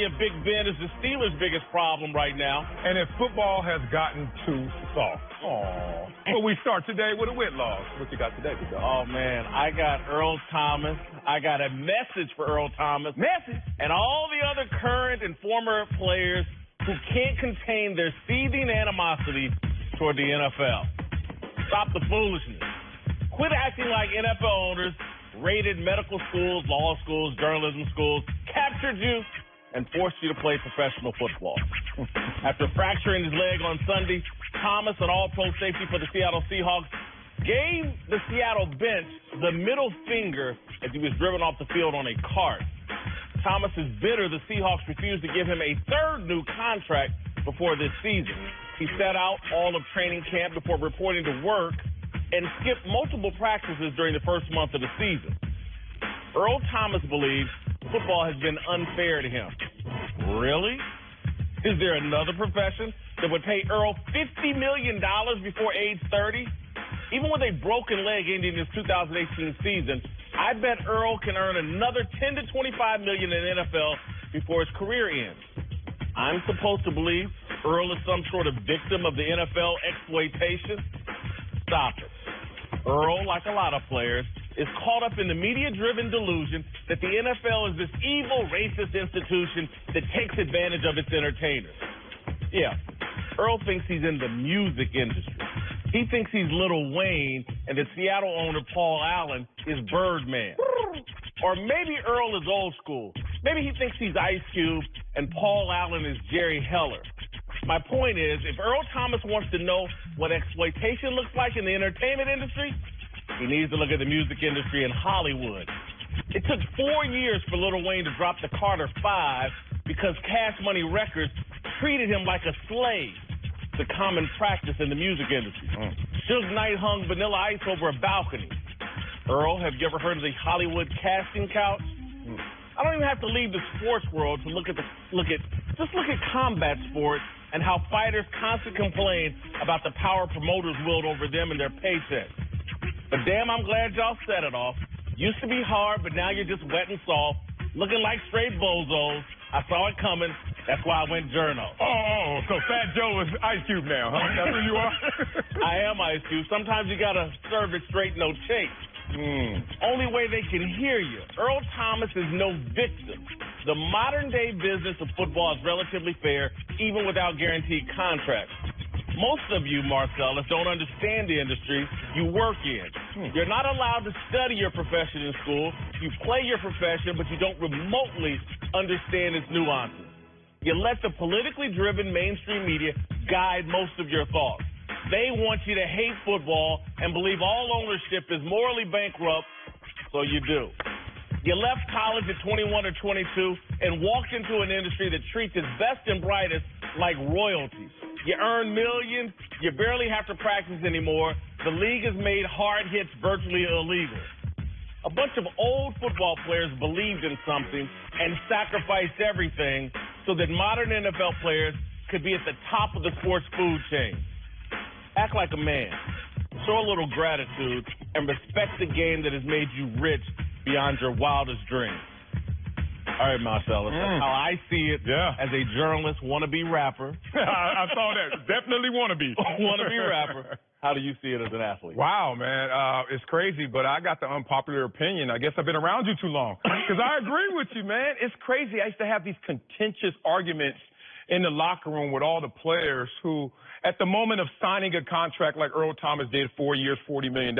if Big Ben is the Steelers' biggest problem right now. And if football has gotten too soft. Aww. Well, we start today with a wit loss. What you got today, big dog? Oh, man, I got Earl Thomas. I got a message for Earl Thomas. Message? And all the other current and former players who can't contain their seething animosity toward the NFL. Stop the foolishness. Quit acting like NFL owners raided medical schools, law schools, journalism schools, captured you, and forced you to play professional football. After fracturing his leg on Sunday, Thomas, an all-pro safety for the Seattle Seahawks, gave the Seattle bench the middle finger as he was driven off the field on a cart. Thomas is bitter the Seahawks refused to give him a third new contract before this season. He sat out all of training camp before reporting to work and skipped multiple practices during the first month of the season. Earl Thomas believes football has been unfair to him. Really? Is there another profession that would pay Earl $50 million before age 30? Even with a broken leg ending this 2018 season, I bet Earl can earn another $10 to $25 million in the NFL before his career ends. I'm supposed to believe Earl is some sort of victim of the NFL exploitation? Stop it. Earl, like a lot of players, is caught up in the media-driven delusion that the NFL is this evil, racist institution that takes advantage of its entertainers. Yeah, Earl thinks he's in the music industry. He thinks he's Lil Wayne, and the Seattle owner, Paul Allen, is Birdman. Or maybe Earl is old school. Maybe he thinks he's Ice Cube, and Paul Allen is Jerry Heller. My point is, if Earl Thomas wants to know what exploitation looks like in the entertainment industry, he needs to look at the music industry in Hollywood. It took 4 years for Lil Wayne to drop the Carter 5 because Cash Money Records treated him like a slave. It's a common practice in the music industry. Suge Knight hung Vanilla Ice over a balcony. Earl, have you ever heard of the Hollywood casting couch? I don't even have to leave the sports world to look at combat sports and how fighters constantly complain about the power promoters wield over them and their paychecks. But damn, I'm glad y'all set it off. Used to be hard, but now you're just wet and soft, looking like straight bozos. I saw it coming. That's why I went journo. Oh, so Fat Joe is Ice Cube now, huh? That's who you are? I am Ice Cube. Sometimes you gotta serve it straight, no chase. Only way they can hear you. Earl Thomas is no victim. The modern-day business of football is relatively fair, even without guaranteed contracts. Most of you, Marcellus, don't understand the industry you work in. You're not allowed to study your profession in school. You play your profession, but you don't remotely understand its nuances. You let the politically driven mainstream media guide most of your thoughts. They want you to hate football and believe all ownership is morally bankrupt, so you do. You left college at 21 or 22 and walked into an industry that treats its best and brightest like royalties. You earn millions, you barely have to practice anymore. The league has made hard hits virtually illegal. A bunch of old football players believed in something and sacrificed everything so that modern NFL players could be at the top of the sports food chain. Act like a man. Show a little gratitude and respect the game that has made you rich beyond your wildest dreams. All right, Marcellus, that's how I see it as a journalist, wannabe rapper. I saw that. Definitely wannabe. Wannabe rapper. How do you see it as an athlete? Wow, man. It's crazy, but I got the unpopular opinion. I guess I've been around you too long. Because I agree with you, man. It's crazy. I used to have these contentious arguments in the locker room with all the players who, at the moment of signing a contract like Earl Thomas did, 4 years, $40 million,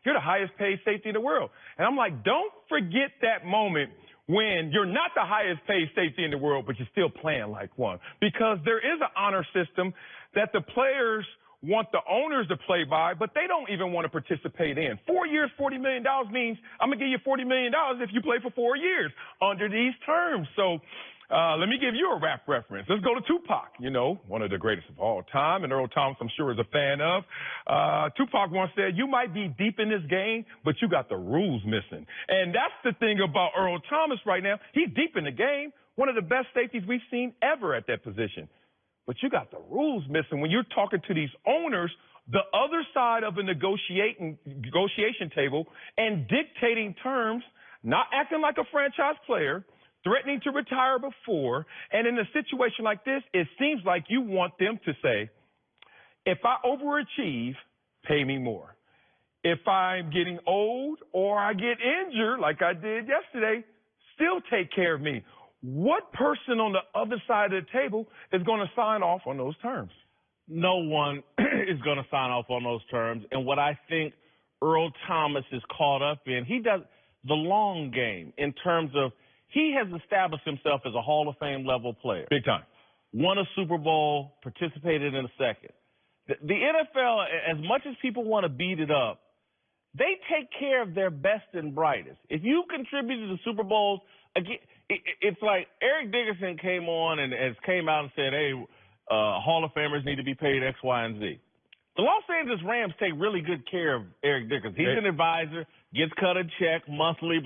you're the highest paid safety in the world. And I'm like, don't forget that moment when you're not the highest paid safety in the world, but you're still playing like one. Because there is an honor system that the players want the owners to play by, but they don't even want to participate in. 4 years, $40 million means I'm going to give you $40 million if you play for 4 years under these terms. So let me give you a rap reference. Let's go to Tupac, you know, one of the greatest of all time, and Earl Thomas, I'm sure, is a fan of. Tupac once said, you might be deep in this game, but you got the rules missing. And that's the thing about Earl Thomas right now. He's deep in the game, one of the best safeties we've seen ever at that position. But you got the rules missing. When you're talking to these owners, the other side of a negotiation table and dictating terms, not acting like a franchise player, threatening to retire before. And in a situation like this, it seems like you want them to say, if I overachieve, pay me more. If I'm getting old or I get injured like I did yesterday, still take care of me. What person on the other side of the table is going to sign off on those terms? No one is going to sign off on those terms. And what I think Earl Thomas is caught up in, he does the long game in terms of he has established himself as a Hall of Fame level player. Big time. Won a Super Bowl, participated in a second. The NFL, as much as people want to beat it up, they take care of their best and brightest. If you contributed to Super Bowls, again, it's like Eric Dickerson came on and came out and said, hey, Hall of Famers need to be paid X, Y, and Z. The Los Angeles Rams take really good care of Eric Dickerson. He's an advisor, gets cut a check monthly.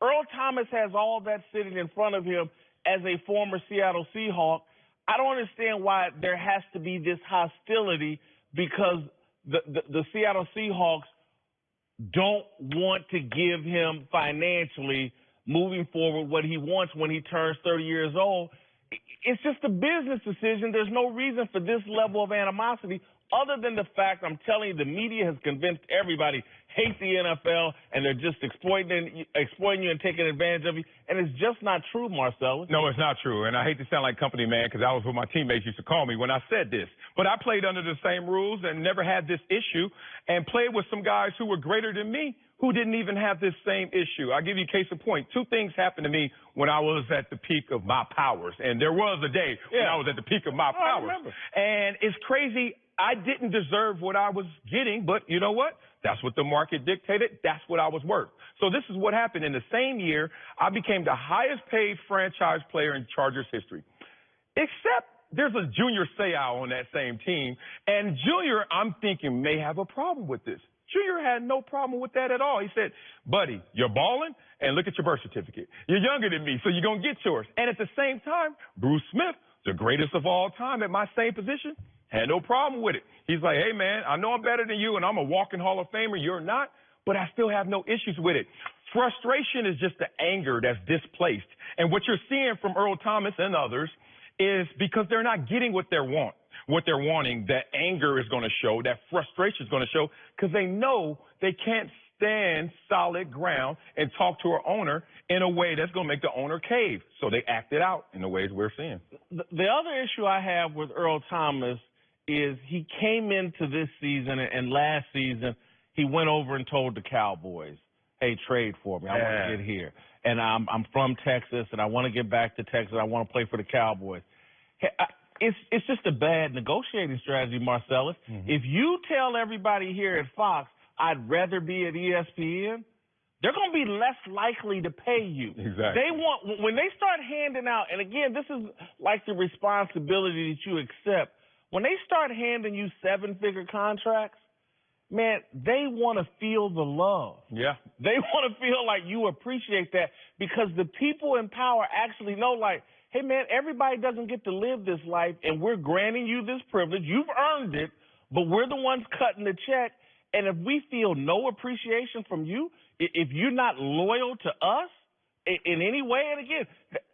Earl Thomas has all that sitting in front of him as a former Seattle Seahawk. I don't understand why there has to be this hostility because the Seattle Seahawks don't want to give him financially moving forward what he wants when he turns 30 years old. It's just a business decision. There's no reason for this level of animosity other than the fact, I'm telling you, the media has convinced everybody hate the NFL and they're just exploiting you and taking advantage of you. And it's just not true, Marcellus. No, it's not true. And I hate to sound like company man because that was what my teammates used to call me when I said this. But I played under the same rules and never had this issue and played with some guys who were greater than me who didn't even have this same issue. I'll give you a case in point. Two things happened to me when I was at the peak of my powers. And there was a day when I was at the peak of my powers. I remember. And it's crazy. I didn't deserve what I was getting, but you know what? That's what the market dictated. That's what I was worth. So this is what happened. In the same year, I became the highest paid franchise player in Chargers history. Except there's a Junior Seau on that same team. And Junior, I'm thinking, may have a problem with this. Junior had no problem with that at all. He said, buddy, you're balling, and look at your birth certificate. You're younger than me, so you're going to get yours. And at the same time, Bruce Smith, the greatest of all time at my same position, had no problem with it. He's like, hey, man, I know I'm better than you, and I'm a walking Hall of Famer. You're not, but I still have no issues with it. Frustration is just the anger that's displaced. And what you're seeing from Earl Thomas and others is because they're not getting what they want. What they're wanting, that anger is going to show, that frustration is going to show, because they know they can't stand solid ground and talk to our owner in a way that's going to make the owner cave. So they act it out in the ways we're seeing. The other issue I have with Earl Thomas is he came into this season and last season he went over and told the Cowboys, hey, trade for me. I want to get here. And I'm from Texas, and I want to get back to Texas. I want to play for the Cowboys. It's just a bad negotiating strategy, Marcellus. Mm-hmm. If you tell everybody here at Fox, I'd rather be at ESPN, they're going to be less likely to pay you. Exactly. They want, when they start handing out, and again, this is like the responsibility that you accept. When they start handing you seven-figure contracts, man, they want to feel the love. Yeah. They want to feel like you appreciate that because the people in power actually know, like, hey, man, everybody doesn't get to live this life, and we're granting you this privilege. You've earned it, but we're the ones cutting the check. And if we feel no appreciation from you, if you're not loyal to us in any way, and again,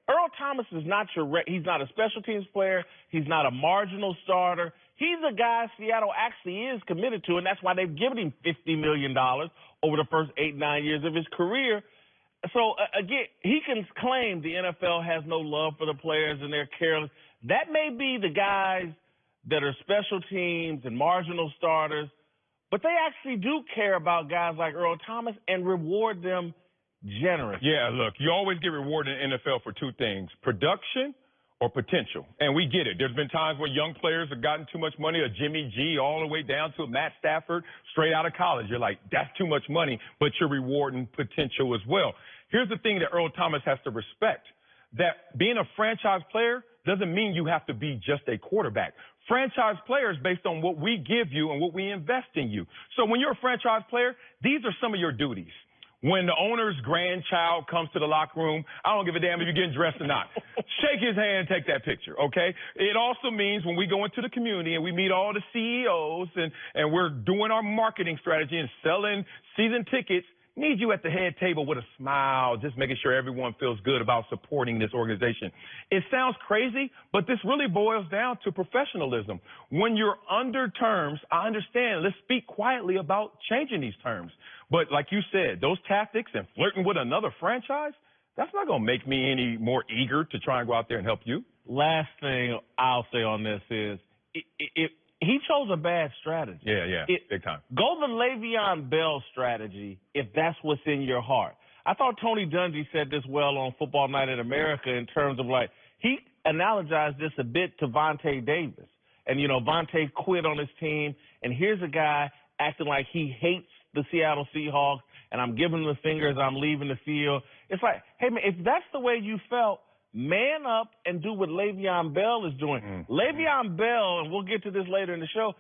Earl Thomas is not he's not a special teams player. He's not a marginal starter. He's a guy Seattle actually is committed to, and that's why they've given him $50 million over the first 8-9 years of his career. So, again, he can claim the NFL has no love for the players and they're careless. That may be the guys that are special teams and marginal starters, but they actually do care about guys like Earl Thomas and reward them generously. Yeah, look, you always get rewarded in the NFL for two things, production or potential. And we get it. There's been times where young players have gotten too much money, a Jimmy G all the way down to a Matt Stafford straight out of college. You're like, that's too much money, but you're rewarding potential as well. Here's the thing that Earl Thomas has to respect, that being a franchise player doesn't mean you have to be just a quarterback. Franchise players based on what we give you and what we invest in you. So when you're a franchise player, these are some of your duties. When the owner's grandchild comes to the locker room, I don't give a damn if you're getting dressed or not. Shake his hand, take that picture, okay? It also means when we go into the community and we meet all the CEOs and we're doing our marketing strategy and selling season tickets, need you at the head table with a smile, just making sure everyone feels good about supporting this organization. It sounds crazy, but this really boils down to professionalism. When you're under terms, I understand, let's speak quietly about changing these terms. But like you said, those tactics and flirting with another franchise, that's not going to make me any more eager to try and go out there and help you. Last thing I'll say on this is he chose a bad strategy. Yeah, big time. Go the Le'Veon Bell strategy if that's what's in your heart. I thought Tony Dungy said this well on Football Night in America in terms of like he analogized this a bit to Vontae Davis. And, you know, Vontae quit on his team, and here's a guy acting like he hates the Seattle Seahawks, and I'm giving him the finger as I'm leaving the field. It's like, hey, man, if that's the way you felt, man up and do what Le'Veon Bell is doing. Le'Veon Bell, and we'll get to this later in the show,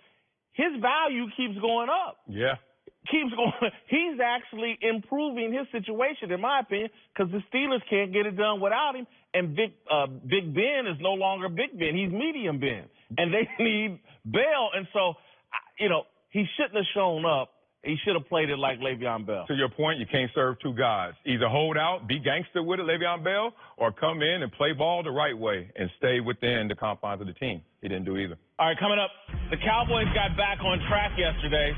his value keeps going up. Yeah. Keeps going. He's actually improving his situation, in my opinion, because the Steelers can't get it done without him. And Big Ben is no longer Big Ben. He's Medium Ben. And they need Bell. And so, you know, he shouldn't have shown up. He should have played it like Le'Veon Bell. To your point, you can't serve two guys. Either hold out, be gangster with it, Le'Veon Bell, or come in and play ball the right way and stay within the confines of the team. He didn't do either. All right, coming up, the Cowboys got back on track yesterday.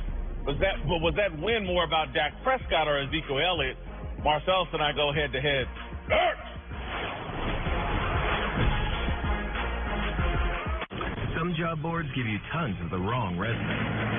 Was that win more about Dak Prescott or Ezekiel Elliott? Marcellus and I go head-to-head. Some job boards give you tons of the wrong resume.